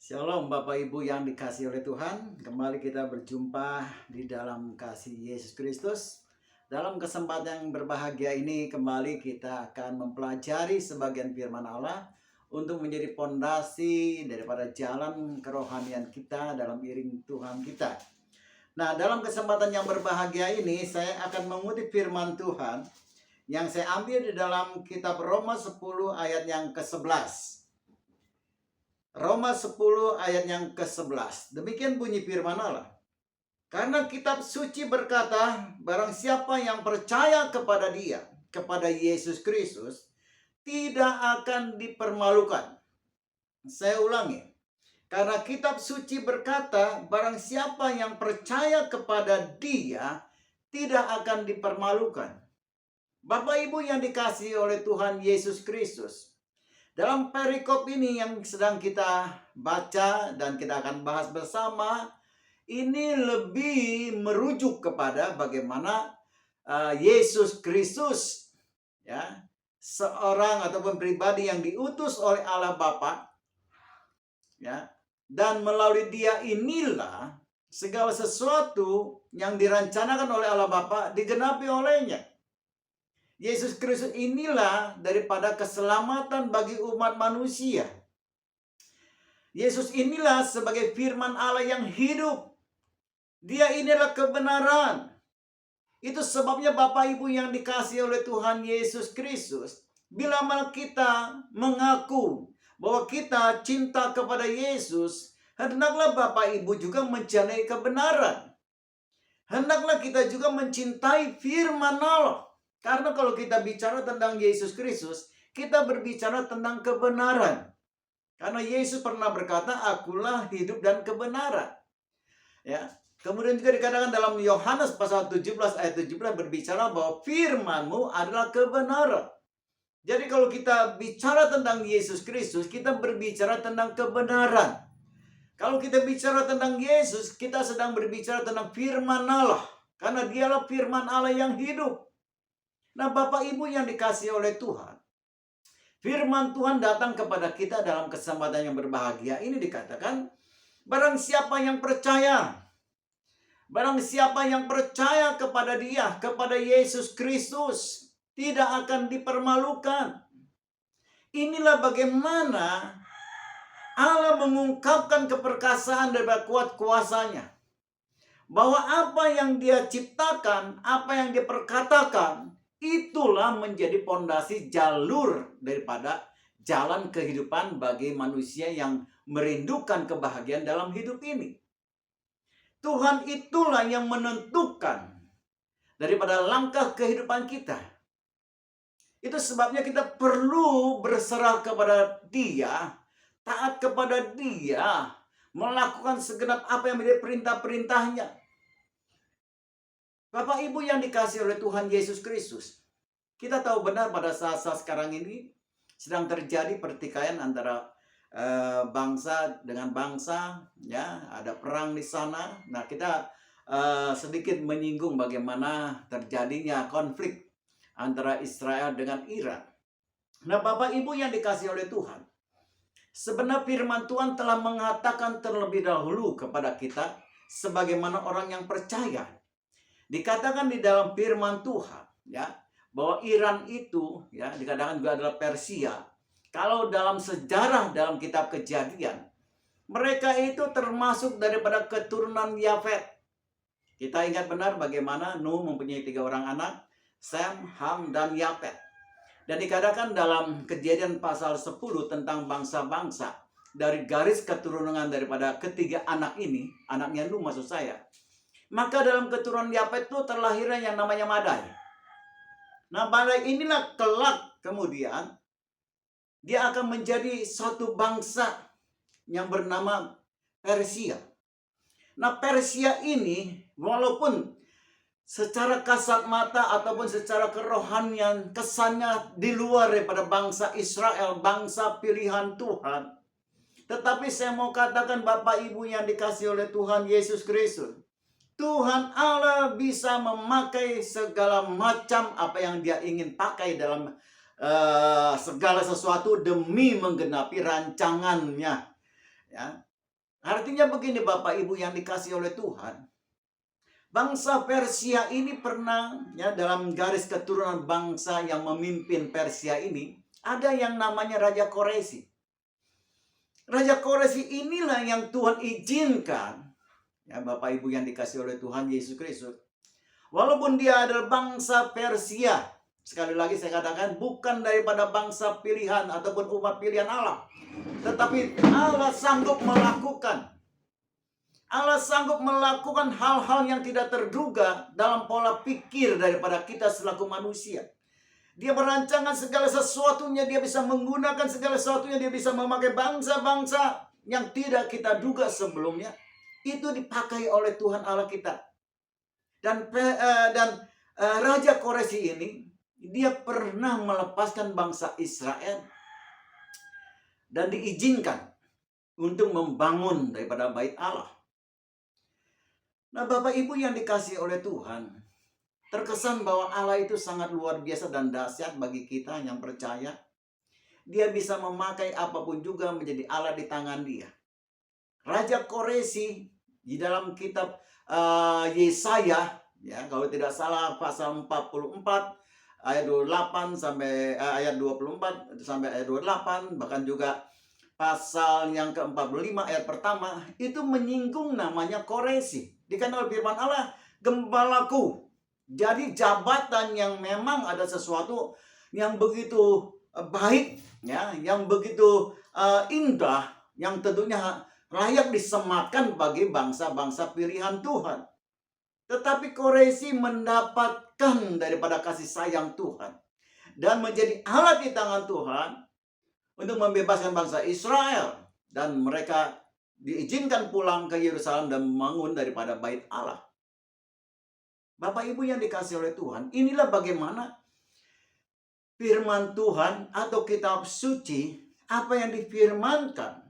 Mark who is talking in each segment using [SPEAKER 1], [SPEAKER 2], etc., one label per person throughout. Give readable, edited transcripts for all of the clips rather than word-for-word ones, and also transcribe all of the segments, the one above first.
[SPEAKER 1] Shalom Bapak Ibu yang dikasihi oleh Tuhan. Kembali kita berjumpa di dalam kasih Yesus Kristus. Dalam kesempatan yang berbahagia ini kembali kita akan mempelajari sebagian firman Allah untuk menjadi pondasi daripada jalan kerohanian kita dalam iring Tuhan kita. Nah, dalam kesempatan yang berbahagia ini saya akan mengutip firman Tuhan yang saya ambil di dalam kitab Roma 10 ayat yang ke-11. Roma 10 ayat yang ke-11. Demikian bunyi firman Allah. Karena kitab suci berkata, barang siapa yang percaya kepada Dia, kepada Yesus Kristus, tidak akan dipermalukan. Saya ulangi. Karena kitab suci berkata, barang siapa yang percaya kepada Dia, tidak akan dipermalukan. Bapak Ibu yang dikasihi oleh Tuhan Yesus Kristus, dalam perikop ini yang sedang kita baca dan kita akan bahas bersama, ini lebih merujuk kepada bagaimana Yesus Kristus, ya, seorang ataupun pribadi yang diutus oleh Allah Bapa, ya, dan melalui Dia inilah segala sesuatu yang direncanakan oleh Allah Bapa digenapi olehnya. Yesus Kristus inilah daripada keselamatan bagi umat manusia. Yesus inilah sebagai firman Allah yang hidup. Dia inilah kebenaran. Itu sebabnya Bapak Ibu yang dikasihi oleh Tuhan Yesus Kristus, bila mana kita mengaku bahwa kita cinta kepada Yesus, hendaklah Bapak Ibu juga mencari kebenaran. Hendaklah kita juga mencintai firman Allah. Karena kalau kita bicara tentang Yesus Kristus, kita berbicara tentang kebenaran. Karena Yesus pernah berkata, akulah hidup dan kebenaran. Ya. Kemudian juga dikatakan dalam Yohanes pasal 17 ayat 17 berbicara bahwa firman-Mu adalah kebenaran. Jadi kalau kita bicara tentang Yesus Kristus, kita berbicara tentang kebenaran. Kalau kita bicara tentang Yesus, kita sedang berbicara tentang firman Allah. Karena Dialah firman Allah yang hidup. Nah, Bapak Ibu yang dikasihi oleh Tuhan, firman Tuhan datang kepada kita dalam kesempatan yang berbahagia. Ini dikatakan, barang siapa yang percaya kepada Dia, kepada Yesus Kristus, tidak akan dipermalukan. Inilah bagaimana Allah mengungkapkan keperkasaan daripada kuat kuasanya. Bahwa apa yang Dia ciptakan, apa yang Dia perkatakan, itulah menjadi pondasi jalur daripada jalan kehidupan bagi manusia yang merindukan kebahagiaan dalam hidup ini. Tuhan itulah yang menentukan daripada langkah kehidupan kita. Itu sebabnya kita perlu berserah kepada Dia, taat kepada Dia, melakukan segenap apa yang menjadi perintah-perintahnya. Bapak Ibu yang dikasihi oleh Tuhan Yesus Kristus, kita tahu benar pada saat-saat sekarang ini sedang terjadi pertikaian antara bangsa dengan bangsa, ya, ada perang di sana. Nah, kita sedikit menyinggung bagaimana terjadinya konflik antara Israel dengan Iran. Nah, Bapak Ibu yang dikasihi oleh Tuhan, sebenarnya firman Tuhan telah mengatakan terlebih dahulu kepada kita sebagaimana orang yang percaya. Dikatakan di dalam firman Tuhan, ya, bahwa Iran itu, ya, dikatakan juga adalah Persia. Kalau dalam sejarah dalam kitab Kejadian, mereka itu termasuk daripada keturunan Yafet. Kita ingat benar bagaimana Nuh mempunyai 3 orang anak, Sem, Ham, dan Yafet. Dan dikatakan dalam Kejadian pasal 10 tentang bangsa-bangsa, dari garis keturunan daripada ketiga anak ini, anaknya Nuh maksud saya, maka dalam keturunan Yafet itu terlahirnya yang namanya Madai. Nah, Madai inilah kelak kemudian dia akan menjadi satu bangsa yang bernama Persia. Nah, Persia ini walaupun secara kasat mata ataupun secara kerohanian kesannya di luar daripada bangsa Israel, bangsa pilihan Tuhan, tetapi saya mau katakan Bapak Ibu yang dikasihi oleh Tuhan Yesus Kristus, Tuhan Allah bisa memakai segala macam apa yang Dia ingin pakai dalam segala sesuatu demi menggenapi rancangannya. Ya. Artinya begini Bapak Ibu yang dikasih oleh Tuhan. Bangsa Persia ini pernah, ya, dalam garis keturunan bangsa yang memimpin Persia ini, ada yang namanya Raja Koresi. Raja Koresi inilah yang Tuhan izinkan, ya Bapak Ibu yang dikasih oleh Tuhan Yesus Kristus. Walaupun dia adalah bangsa Persia, sekali lagi saya katakan bukan daripada bangsa pilihan ataupun umat pilihan Allah. Tetapi Allah sanggup melakukan hal-hal yang tidak terduga dalam pola pikir daripada kita selaku manusia. Dia merancangkan segala sesuatunya, dia bisa menggunakan segala sesuatunya, dia bisa memakai bangsa-bangsa yang tidak kita duga sebelumnya. Itu dipakai oleh Tuhan Allah kita. Dan Raja Koresi ini, dia pernah melepaskan bangsa Israel dan diizinkan untuk membangun daripada bait Allah. Nah, Bapak Ibu yang dikasih oleh Tuhan, terkesan bahwa Allah itu sangat luar biasa dan dahsyat bagi kita yang percaya. Dia bisa memakai apapun juga menjadi Allah di tangan dia. Raja Koresi di dalam kitab Yesaya, ya, kalau tidak salah pasal 44 ayat 28 sampai ayat 24 sampai ayat 28, bahkan juga pasal yang ke-45 ayat pertama itu menyinggung namanya Koresi. Dikenal firman Allah, gembalaku. Jadi jabatan yang memang ada sesuatu yang begitu baik, ya, yang begitu indah, yang tentunya layak disematkan bagi bangsa-bangsa pilihan Tuhan. Tetapi Koresi mendapatkan daripada kasih sayang Tuhan dan menjadi alat di tangan Tuhan untuk membebaskan bangsa Israel, dan mereka diizinkan pulang ke Yerusalem dan membangun daripada bait Allah. Bapak Ibu yang dikasih oleh Tuhan, inilah bagaimana firman Tuhan atau kitab suci, apa yang difirmankan,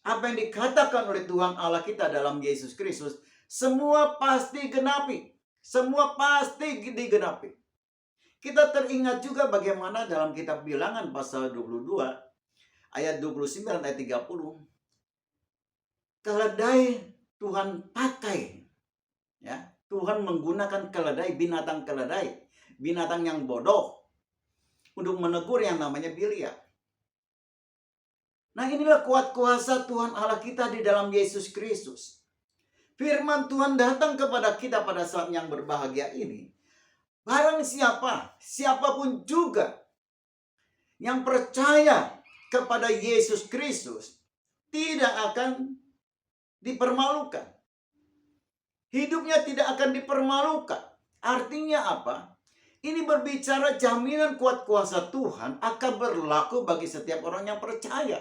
[SPEAKER 1] apa yang dikatakan oleh Tuhan Allah kita dalam Yesus Kristus, semua pasti genapi. Semua pasti digenapi. Kita teringat juga bagaimana dalam kitab Bilangan pasal 22 ayat 29 ayat 30. Keledai Tuhan pakai, ya, Tuhan menggunakan keledai, binatang yang bodoh, untuk menegur yang namanya Bilia. Nah, inilah kuat kuasa Tuhan Allah kita di dalam Yesus Kristus. Firman Tuhan datang kepada kita pada saat yang berbahagia ini. Barang siapapun juga yang percaya kepada Yesus Kristus tidak akan dipermalukan. Hidupnya tidak akan dipermalukan. Artinya apa? Ini berbicara jaminan kuat kuasa Tuhan akan berlaku bagi setiap orang yang percaya.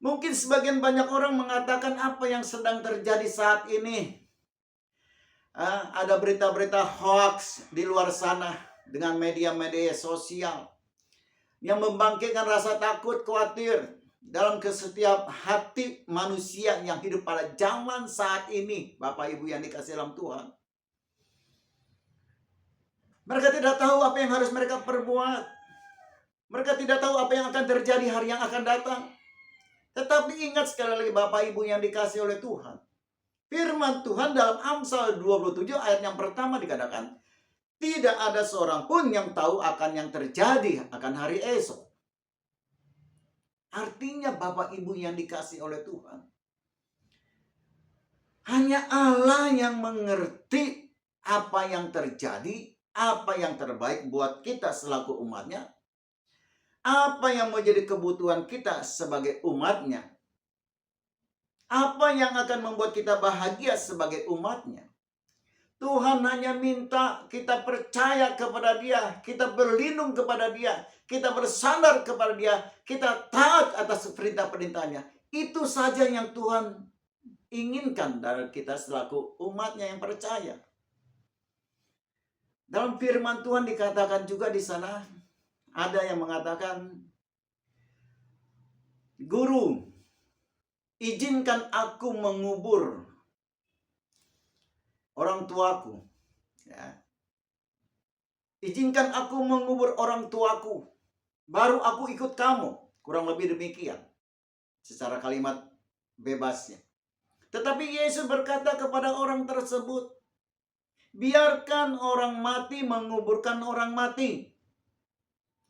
[SPEAKER 1] Mungkin sebagian banyak orang mengatakan apa yang sedang terjadi saat ini. Ada berita-berita hoax di luar sana dengan media-media sosial yang membangkitkan rasa takut, khawatir dalam setiap hati manusia yang hidup pada zaman saat ini, Bapak Ibu yang dikasihi dalam Tuhan. Mereka tidak tahu apa yang harus mereka perbuat. Mereka tidak tahu apa yang akan terjadi hari yang akan datang. Tetapi ingat sekali lagi Bapak Ibu yang dikasihi oleh Tuhan. Firman Tuhan dalam Amsal 27 ayat yang pertama dikatakan, tidak ada seorang pun yang tahu akan yang terjadi akan hari esok. Artinya Bapak Ibu yang dikasih oleh Tuhan, hanya Allah yang mengerti apa yang terjadi, apa yang terbaik buat kita selaku umatnya, apa yang menjadi kebutuhan kita sebagai umatnya, apa yang akan membuat kita bahagia sebagai umatnya. Tuhan hanya minta kita percaya kepada Dia, kita berlindung kepada Dia, kita bersandar kepada Dia, kita taat atas perintah-perintahnya. Itu saja yang Tuhan inginkan dari kita selaku umatnya yang percaya. Dalam firman Tuhan dikatakan juga di sana, ada yang mengatakan, Guru, izinkan aku mengubur orang tuaku, ya. Izinkan aku mengubur orang tuaku, baru aku ikut kamu. Kurang lebih demikian secara kalimat bebasnya. Tetapi Yesus berkata kepada orang tersebut, biarkan orang mati menguburkan orang mati.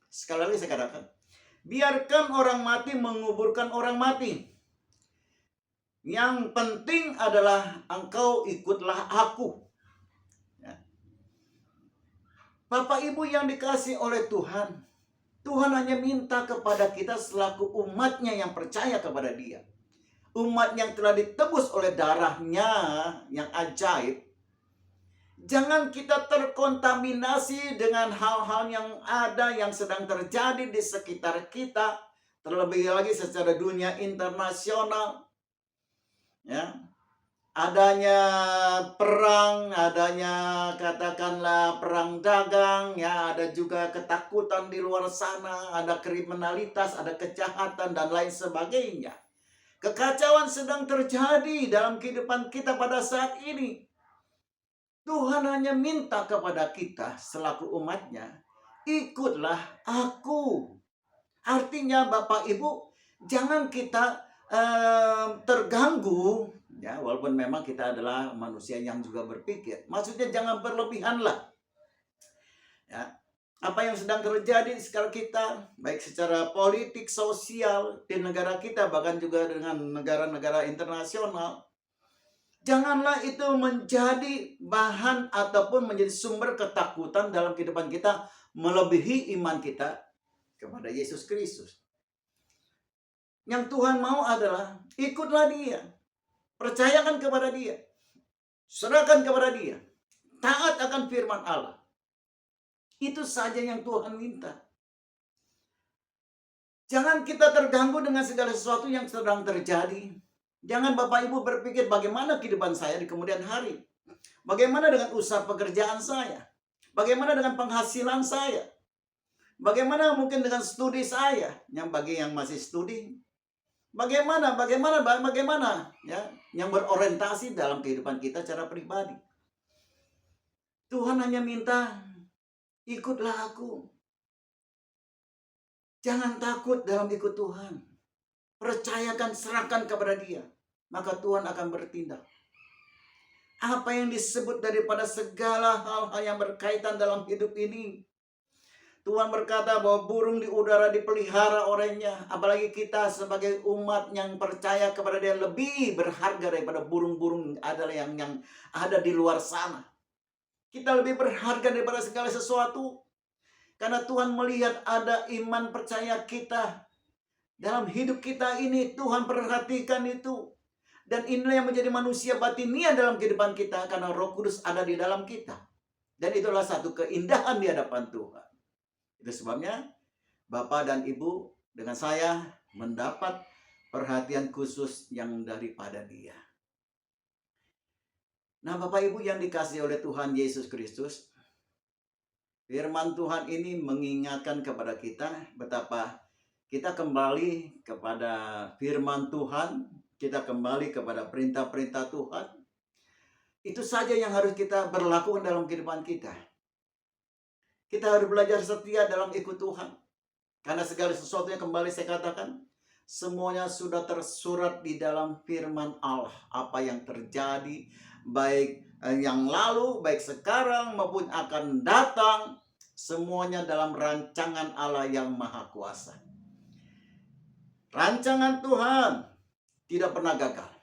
[SPEAKER 1] Sekali lagi saya katakan, biarkan orang mati menguburkan orang mati. Yang penting adalah engkau ikutlah aku. Ya. Bapak Ibu yang dikasihi oleh Tuhan, Tuhan hanya minta kepada kita selaku umatnya yang percaya kepada Dia. Umat yang telah ditebus oleh darahnya yang ajaib. Jangan kita terkontaminasi dengan hal-hal yang ada, yang sedang terjadi di sekitar kita. Terlebih lagi secara dunia internasional. Ya, adanya perang, adanya katakanlah perang dagang, ya, ada juga ketakutan di luar sana, ada kriminalitas, ada kejahatan dan lain sebagainya. Kekacauan sedang terjadi dalam kehidupan kita pada saat ini. Tuhan hanya minta kepada kita selaku umatnya, ikutlah aku. Artinya Bapak Ibu, jangan kita terganggu, ya, walaupun memang kita adalah manusia yang juga berpikir. Maksudnya jangan berlebihan lah. Ya, apa yang sedang terjadi di sekitar kita, baik secara politik, sosial di negara kita, bahkan juga dengan negara-negara internasional, janganlah itu menjadi bahan ataupun menjadi sumber ketakutan dalam kehidupan kita, melebihi iman kita kepada Yesus Kristus. Yang Tuhan mau adalah ikutlah Dia, percayakan kepada Dia, serahkan kepada Dia, taat akan firman Allah. Itu saja yang Tuhan minta. Jangan kita terganggu dengan segala sesuatu yang sedang terjadi. Jangan Bapak Ibu berpikir bagaimana kehidupan saya di kemudian hari. Bagaimana dengan usaha pekerjaan saya. Bagaimana dengan penghasilan saya. Bagaimana mungkin dengan studi saya. Yang bagi yang masih studi. Bagaimana ya, yang berorientasi dalam kehidupan kita secara pribadi. Tuhan hanya minta, ikutlah aku. Jangan takut dalam ikut Tuhan. Percayakan, serahkan kepada Dia. Maka Tuhan akan bertindak. Apa yang disebut daripada segala hal-hal yang berkaitan dalam hidup ini. Tuhan berkata bahwa burung di udara dipelihara olehnya. Apalagi kita sebagai umat yang percaya kepada Dia lebih berharga daripada burung-burung adalah yang ada di luar sana. Kita lebih berharga daripada segala sesuatu. Karena Tuhan melihat ada iman percaya kita. Dalam hidup kita ini Tuhan perhatikan itu. Dan inilah yang menjadi manusia batinia dalam kehidupan kita. Karena Roh Kudus ada di dalam kita. Dan itulah satu keindahan di hadapan Tuhan. Itu sebabnya Bapak dan Ibu dengan saya mendapat perhatian khusus yang daripada Dia. Nah, Bapak Ibu yang dikasihi oleh Tuhan Yesus Kristus, firman Tuhan ini mengingatkan kepada kita betapa kita kembali kepada firman Tuhan, kita kembali kepada perintah-perintah Tuhan. Itu saja yang harus kita berlakukan dalam kehidupan kita. Kita harus belajar setia dalam ikut Tuhan. Karena segala sesuatu yang kembali saya katakan, semuanya sudah tersurat di dalam firman Allah. Apa yang terjadi, baik yang lalu, baik sekarang maupun akan datang, semuanya dalam rancangan Allah yang Maha Kuasa. Rancangan Tuhan tidak pernah gagal.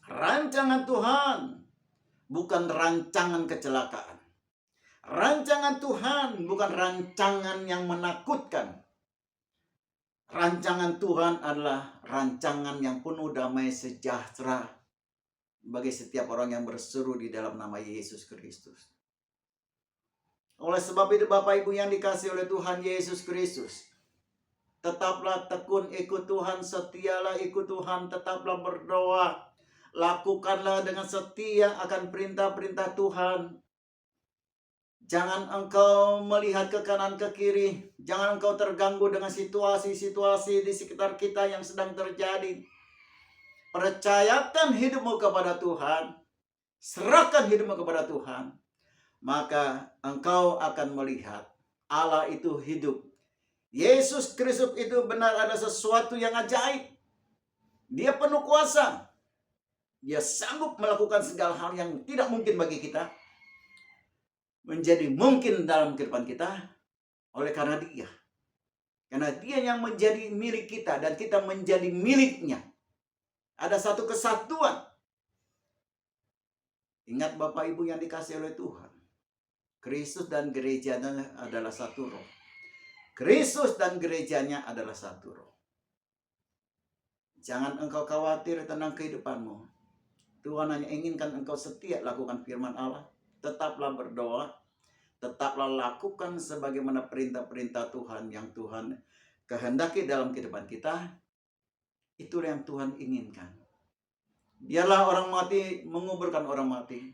[SPEAKER 1] Rancangan Tuhan bukan rancangan kecelakaan. Rancangan Tuhan bukan rancangan yang menakutkan. Rancangan Tuhan adalah rancangan yang penuh damai sejahtera bagi setiap orang yang berseru di dalam nama Yesus Kristus. Oleh sebab itu Bapak Ibu yang dikasihi oleh Tuhan Yesus Kristus, tetaplah tekun ikut Tuhan, setialah ikut Tuhan, tetaplah berdoa, lakukanlah dengan setia akan perintah-perintah Tuhan. Jangan engkau melihat ke kanan ke kiri. Jangan engkau terganggu dengan situasi-situasi di sekitar kita yang sedang terjadi. Percayakan hidupmu kepada Tuhan. Serahkan hidupmu kepada Tuhan. Maka engkau akan melihat Allah itu hidup. Yesus Kristus itu benar ada sesuatu yang ajaib. Dia penuh kuasa. Dia sanggup melakukan segala hal yang tidak mungkin bagi kita menjadi mungkin dalam kehidupan kita oleh karena Dia. Karena Dia yang menjadi milik kita dan kita menjadi miliknya. Ada satu kesatuan. Ingat Bapak Ibu yang dikasihi oleh Tuhan. Kristus dan gerejanya adalah satu roh. Kristus dan gerejanya adalah satu roh. Jangan engkau khawatir tentang kehidupanmu. Tuhan hanya inginkan engkau setia lakukan firman Allah. Tetaplah berdoa. Tetaplah lakukan sebagaimana perintah-perintah Tuhan yang Tuhan kehendaki dalam kehidupan kita. Itulah yang Tuhan inginkan. Biarlah orang mati menguburkan orang mati.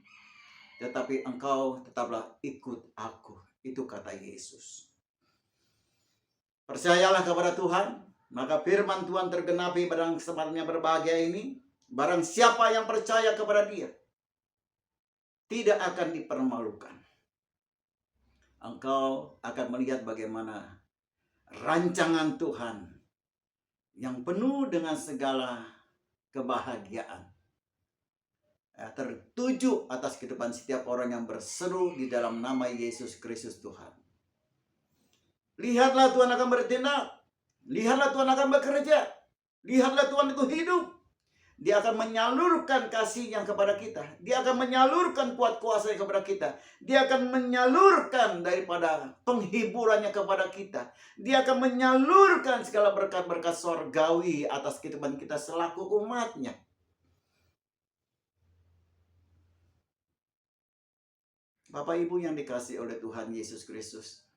[SPEAKER 1] Tetapi engkau tetaplah ikut aku. Itu kata Yesus. Percayalah kepada Tuhan, maka firman Tuhan tergenapi pada kesempatan yang berbahagia ini. Barang siapa yang percaya kepada Dia, tidak akan dipermalukan. Engkau akan melihat bagaimana rancangan Tuhan yang penuh dengan segala kebahagiaan. Tertuju atas kehidupan setiap orang yang berseru di dalam nama Yesus Kristus Tuhan. Lihatlah Tuhan akan bertindak. Lihatlah Tuhan akan bekerja. Lihatlah Tuhan itu hidup. Dia akan menyalurkan kasih-Nya kepada kita. Dia akan menyalurkan kuat kuasa-Nya kepada kita. Dia akan menyalurkan daripada penghiburannya kepada kita. Dia akan menyalurkan segala berkat-berkat sorgawi atas kehidupan kita selaku umat-Nya. Bapak Ibu yang dikasihi oleh Tuhan Yesus Kristus.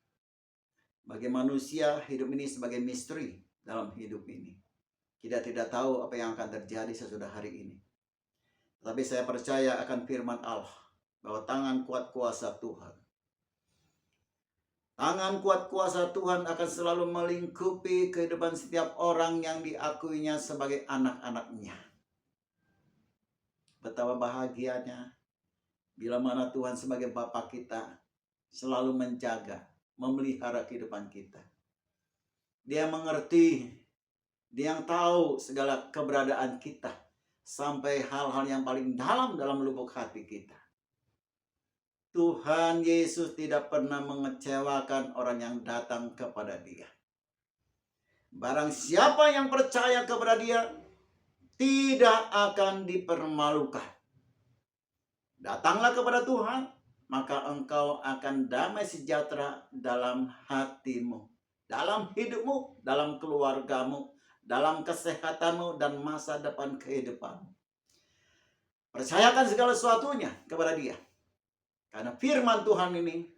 [SPEAKER 1] Bagi manusia, hidup ini sebagai misteri dalam hidup ini. Kita tidak tahu apa yang akan terjadi sesudah hari ini. Tapi saya percaya akan firman Allah. Bahwa tangan kuat kuasa Tuhan. Tangan kuat kuasa Tuhan akan selalu melingkupi kehidupan setiap orang yang diakuinya sebagai anak-anak-Nya. Betapa bahagianya bila mana Tuhan sebagai Bapa kita selalu menjaga, memelihara kehidupan kita. Dia mengerti, Dia yang tahu segala keberadaan kita sampai hal-hal yang paling dalam lubuk hati kita. Tuhan Yesus tidak pernah mengecewakan orang yang datang kepada Dia. Barang siapa yang percaya kepada Dia tidak akan dipermalukan. Datanglah kepada Tuhan, maka engkau akan damai sejahtera dalam hatimu, dalam hidupmu, dalam keluargamu, dalam kesehatanmu, dan masa depan kehidupanmu. Percayakan segala sesuatunya kepada Dia. Karena firman Tuhan ini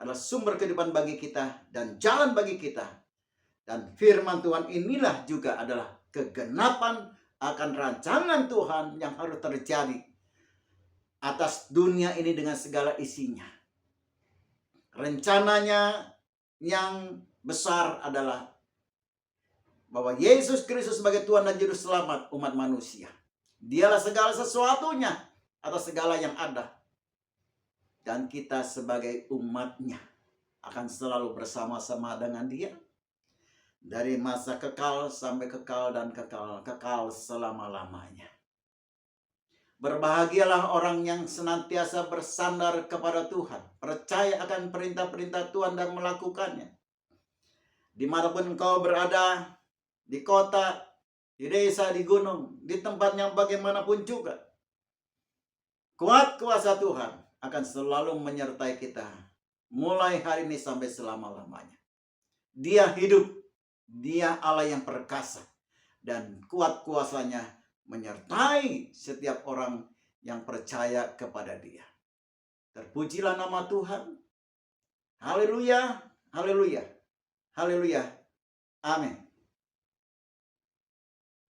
[SPEAKER 1] adalah sumber kehidupan bagi kita dan jalan bagi kita. Dan firman Tuhan inilah juga adalah kegenapan akan rancangan Tuhan yang harus terjadi atas dunia ini dengan segala isinya. Rencananya yang besar adalah bahwa Yesus Kristus sebagai Tuhan dan Juru Selamat umat manusia. Dialah segala sesuatunya atas segala yang ada. Dan kita sebagai umat-Nya akan selalu bersama-sama dengan Dia. Dari masa kekal sampai kekal dan kekal selama-lamanya. Berbahagialah orang yang senantiasa bersandar kepada Tuhan. Percaya akan perintah-perintah Tuhan dan melakukannya. Dimanapun engkau berada, di kota, di desa, di gunung, di tempat yang bagaimanapun juga. Kuat kuasa Tuhan akan selalu menyertai kita. Mulai hari ini sampai selama-lamanya. Dia hidup. Dia Allah yang perkasa. Dan kuat kuasanya menyertai setiap orang yang percaya kepada Dia. Terpujilah nama Tuhan. Haleluya, haleluya, haleluya. Amin.